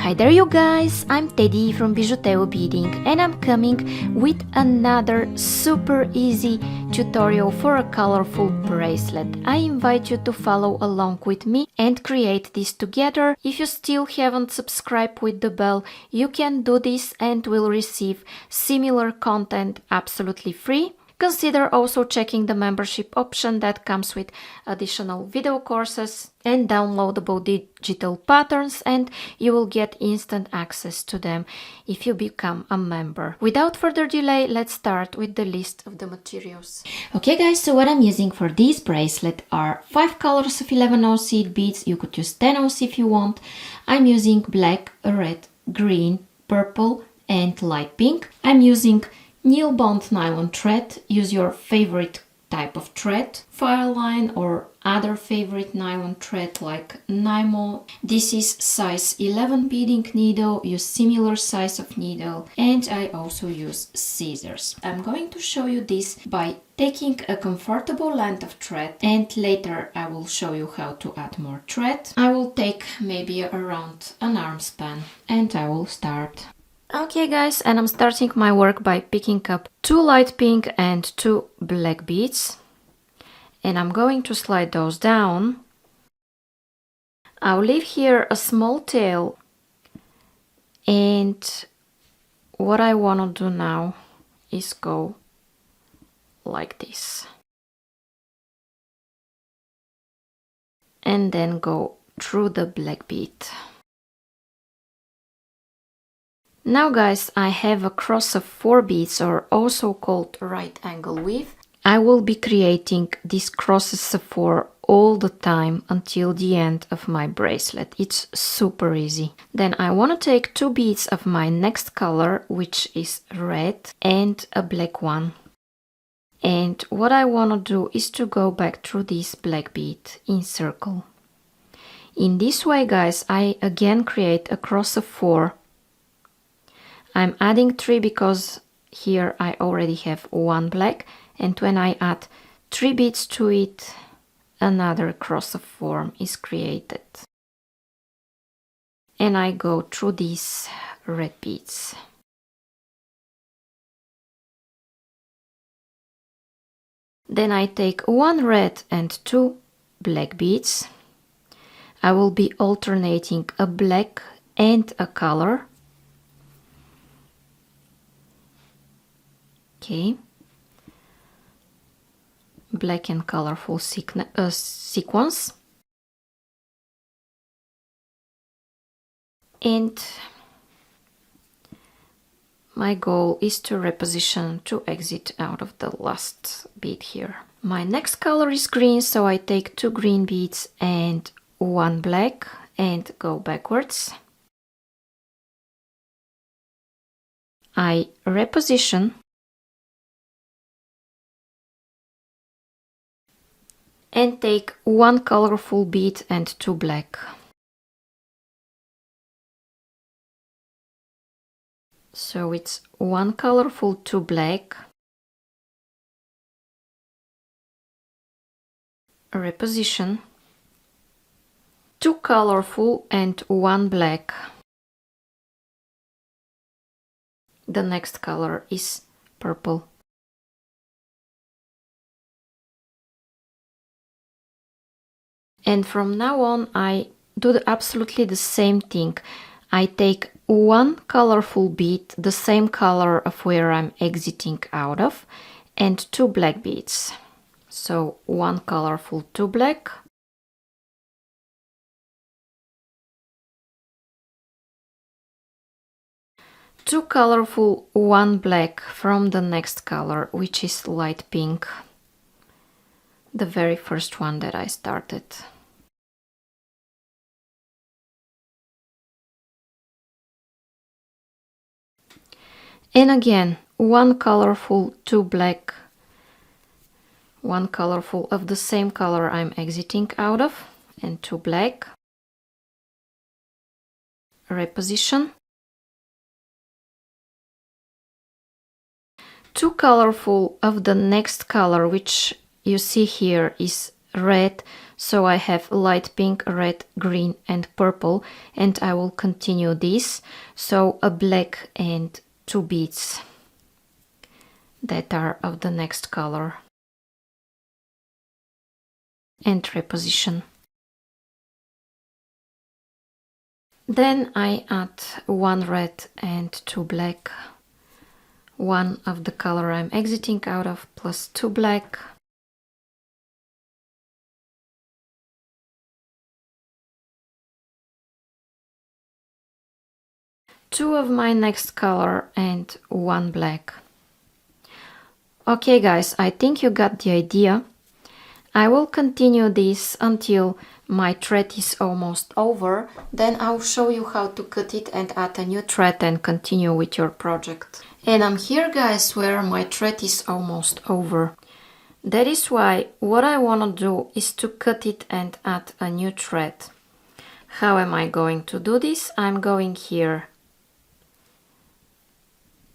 Hi there you guys, I'm Teddy from Bijouteo Beading and I'm coming with another super easy tutorial for a colorful bracelet. I invite you to follow along with me and create this together. If you still haven't subscribed with the bell, you can do this and will receive similar content absolutely free. Consider also checking the membership option that comes with additional video courses and downloadable digital patterns, and you will get instant access to them if you become a member. Without further delay, let's start with the list of the materials. Okay guys, so what I'm using for this bracelet are 5 colors of 11/0 seed beads. You could use 10/0 if you want. I'm using black, red, green, purple and light pink. I'm using Nylbond nylon thread. Use your favorite type of thread, file line or other favorite nylon thread like Nylon. This is size 11 beading needle. Use similar size of needle, and I also use scissors. I'm going to show you this by taking a comfortable length of thread, and later I will show you how to add more thread. I will take maybe around an arm span and I will start. Okay guys, and I'm starting my work by picking up 2 light pink and 2 black beads, and I'm going to slide those down. I'll leave here a small tail, and what I want to do now is go like this and then go through the black bead. Now guys, I have a cross of 4 beads, or also called right angle weave. I will be creating these crosses of 4 all the time until the end of my bracelet. It's super easy. Then I want to take 2 beads of my next color, which is red, and a black one. And what I want to do is to go back through this black bead in circle. In this way guys, I again create a cross of 4. I'm adding 3 because here I already have 1 black, and when I add 3 beads to it, another cross of 4 is created. And I go through these red beads. Then I take 1 red and 2 black beads. I will be alternating a black and a color. Okay, black and colorful sequence, and my goal is to reposition to exit out of the last bead here. My next color is green, so I take 2 green beads and 1 black and go backwards. I reposition and take 1 colorful bead and 2 black. So it's 1 colorful, 2 black, reposition, 2 colorful and 1 black. The next color is purple. And from now on I do absolutely the same thing. I take 1 colorful bead, the same color of where I'm exiting out of, and 2 black beads. So 1 colorful, 2 black. Two colorful, 1 black from the next color, which is light pink. The very first one that I started. And again, 1 colorful, 2 black, 1 colorful of the same color I'm exiting out of, and 2 black. Reposition. 2 colorful of the next color, which you see here is red, so I have light pink, red, green and purple, and I will continue this. So a black and 2 beads that are of the next color, and reposition. Then I add 1 red and 2 black, 1 of the color I'm exiting out of, plus 2 black, two of my next color and 1 black. Okay guys, I think you got the idea. I will continue this until my thread is almost over. Then I'll show you how to cut it and add a new thread and continue with your project. And I'm here guys where my thread is almost over. That is why what I want to do is to cut it and add a new thread. How am I going to do this? I'm going here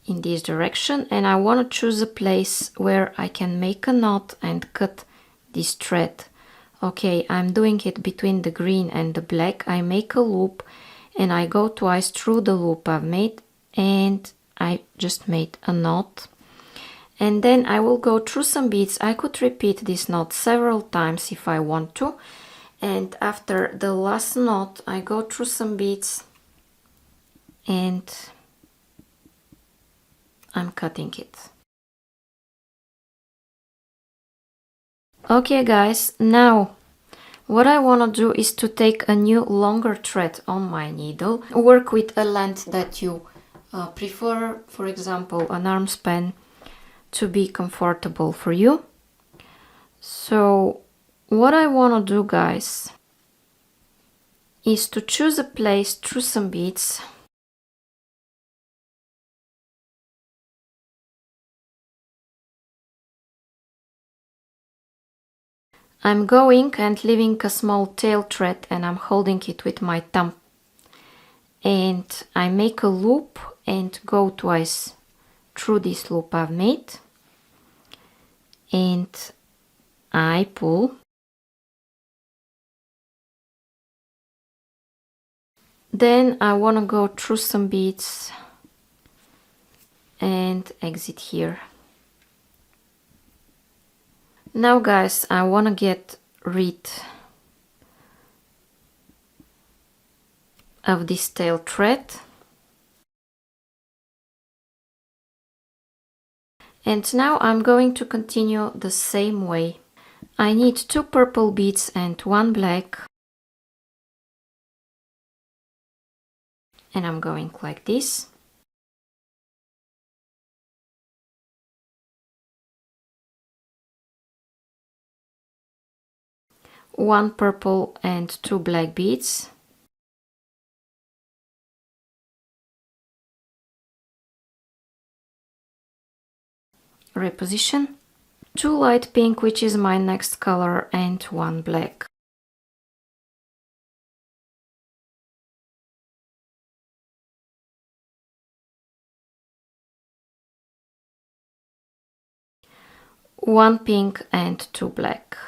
in this direction and I want to choose a place where I can make a knot and cut this thread. Okay, I'm doing it between the green and the black. I make a loop and I go twice through the loop I've made and I just made a knot. And then I will go through some beads. I could repeat this knot several times if I want to. And after the last knot, I go through some beads and I'm cutting it. Okay guys, now what I want to do is to take a new longer thread on my needle. Work with a length that you prefer, for example an arm span, to be comfortable for you. So what I want to do guys is to choose a place through some beads. I'm going and leaving a small tail thread and I'm holding it with my thumb. And I make a loop and go twice through this loop I've made. And I pull. Then I want to go through some beads and exit here. Now guys, I want to get rid of this tail thread. And now I'm going to continue the same way. I need 2 purple beads and 1 black. And I'm going like this. One purple and 2 black beads. Reposition. 2 light pink, which is my next color, and 1 black. One pink and 2 black.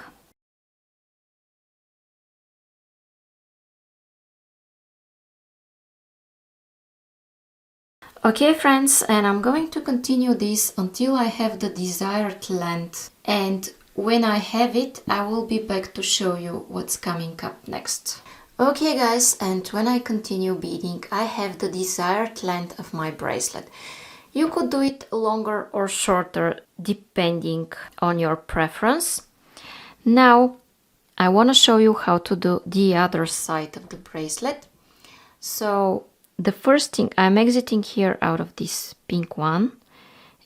Okay friends, and I'm going to continue this until I have the desired length, and when I have it I will be back to show you what's coming up next. Okay guys, and when I continue beading I have the desired length of my bracelet. You could do it longer or shorter depending on your preference. Now I want to show you how to do the other side of the bracelet. So the first thing, I'm exiting here out of this pink one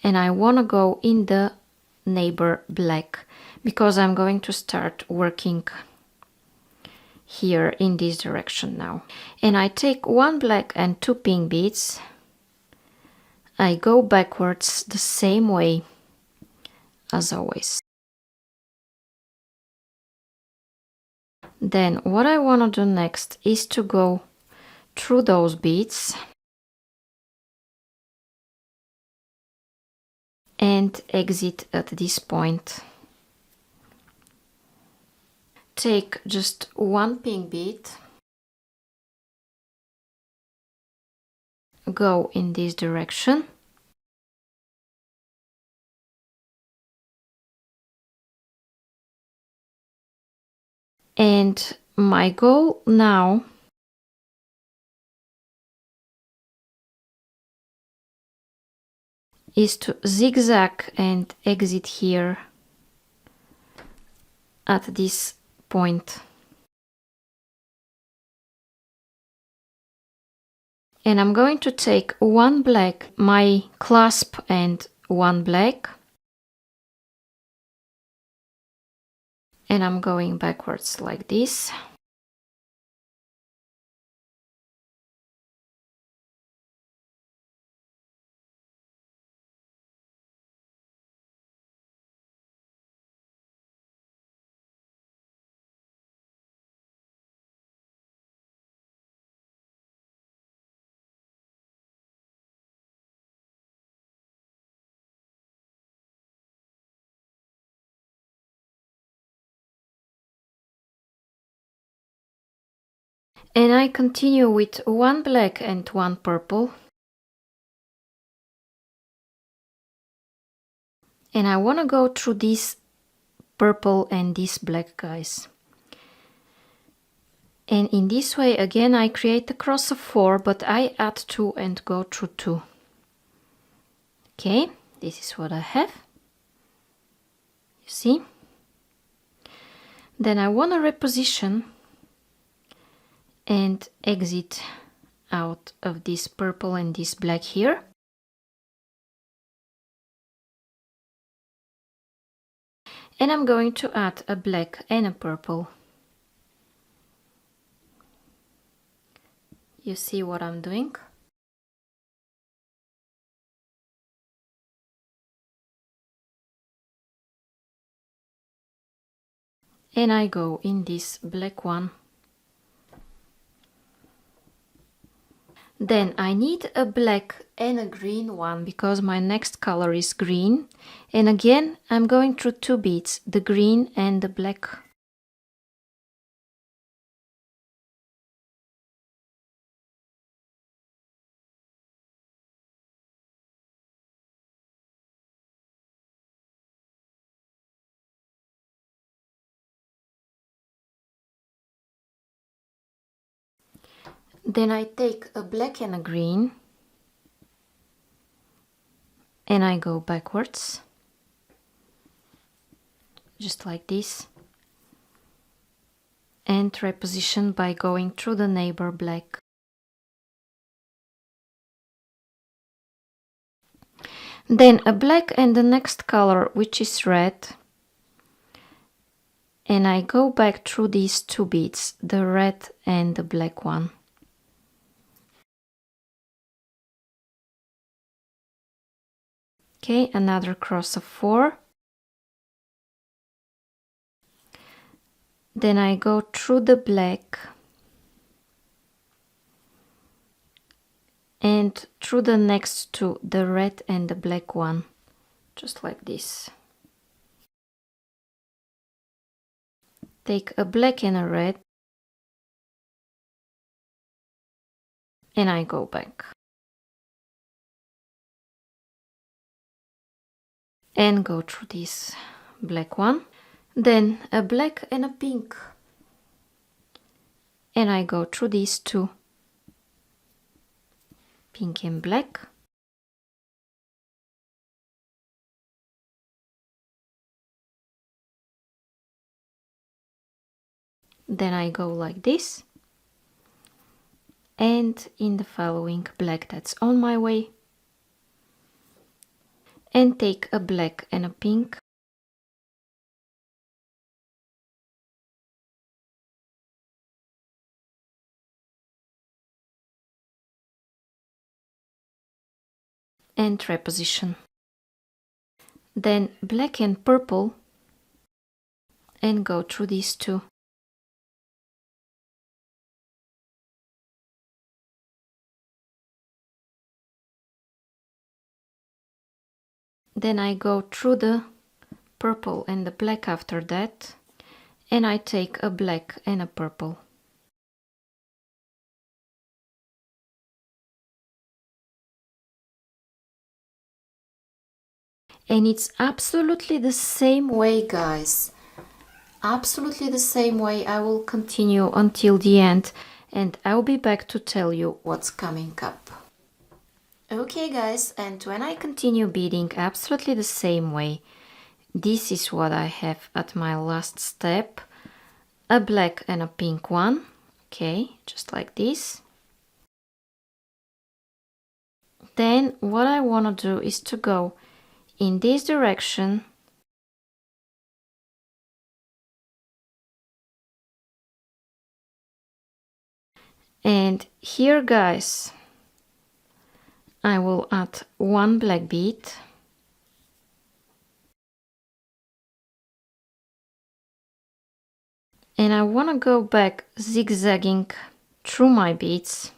and I want to go in the neighbor black because I'm going to start working here in this direction now. And I take 1 black and 2 pink beads. I go backwards the same way as always. Then what I want to do next is to go through those beads and exit at this point. take just one pink bead, go in this direction, and my goal now is to zigzag and exit here at this point. And I'm going to take one black, my clasp, and one black, and I'm going backwards like this. And I continue with one black and one purple. And I want to go through this purple and this black, guys. And in this way, again, I create a cross of 4, but I add 2 and go through 2. Okay, this is what I have. You see? Then I want to reposition and exit out of this purple and this black here. And I'm going to add a black and a purple. You see what I'm doing? And I go in this black one. Then I need a black and a green one because my next color is green. And again, I'm going through 2 beads, the green and the black. Then I take a black and a green and I go backwards, just like this, and reposition by going through the neighbor black. Then a black and the next color, which is red, and I go back through these 2 beads, the red and the black one. Okay, another cross of 4. Then I go through the black and through the next 2, the red and the black one, just like this. Take a black and a red and I go back. And go through this black one. Then a black and a pink. And I go through these 2. Pink and black. Then I go like this. And in the following black that's on my way. And take a black and a pink. And reposition. Then black and purple. And go through these 2. Then I go through the purple and the black after that and I take a black and a purple. And it's absolutely the same way, guys. Absolutely the same way. I will continue until the end, and I'll be back to tell you what's coming up. Okay, guys, and when I continue beading absolutely the same way, this is what I have at my last step. A black and a pink one. Okay, just like this. Then what I want to do is to go in this direction and here, guys, I will add one black bead and I want to go back zigzagging through my beads.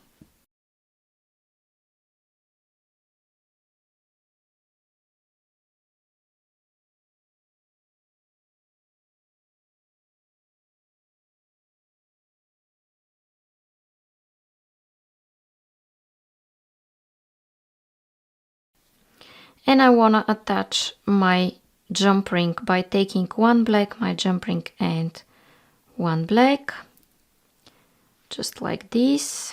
And I want to attach my jump ring by taking one black, my jump ring, and one black, just like this.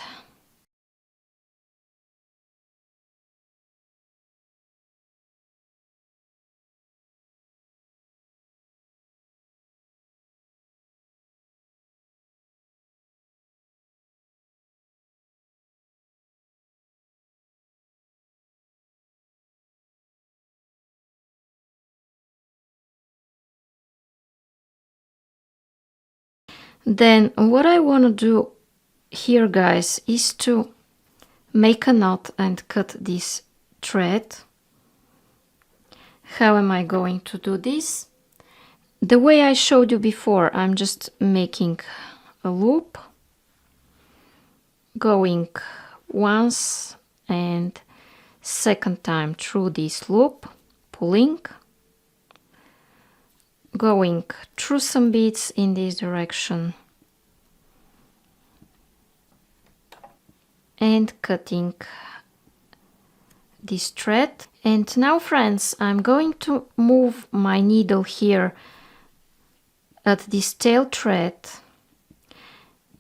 Then what I want to do here, guys, is to make a knot and cut this thread. How am I going to do this? The way I showed you before, I'm just making a loop, going once and second time through this loop, pulling, going through some beads in this direction, and cutting this thread. And now, friends, I'm going to move my needle here at this tail thread,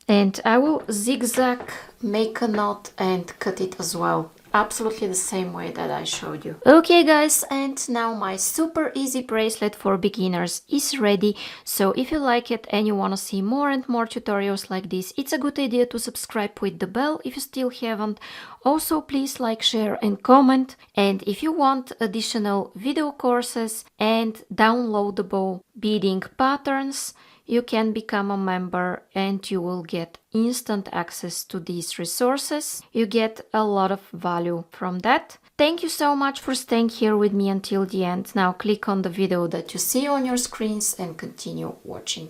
and I will zigzag, make a knot and cut it as well, absolutely the same way that I showed you. Okay, guys, and now my super easy bracelet for beginners is ready. So if you like it and you want to see more and more tutorials like this, it's a good idea to subscribe with the bell if you still haven't. Also, please like, share and comment. And if you want additional video courses and downloadable beading patterns, you can become a member and you will get instant access to these resources. You get a lot of value from that. Thank you so much for staying here with me until the end. Now click on the video that you see on your screens and continue watching.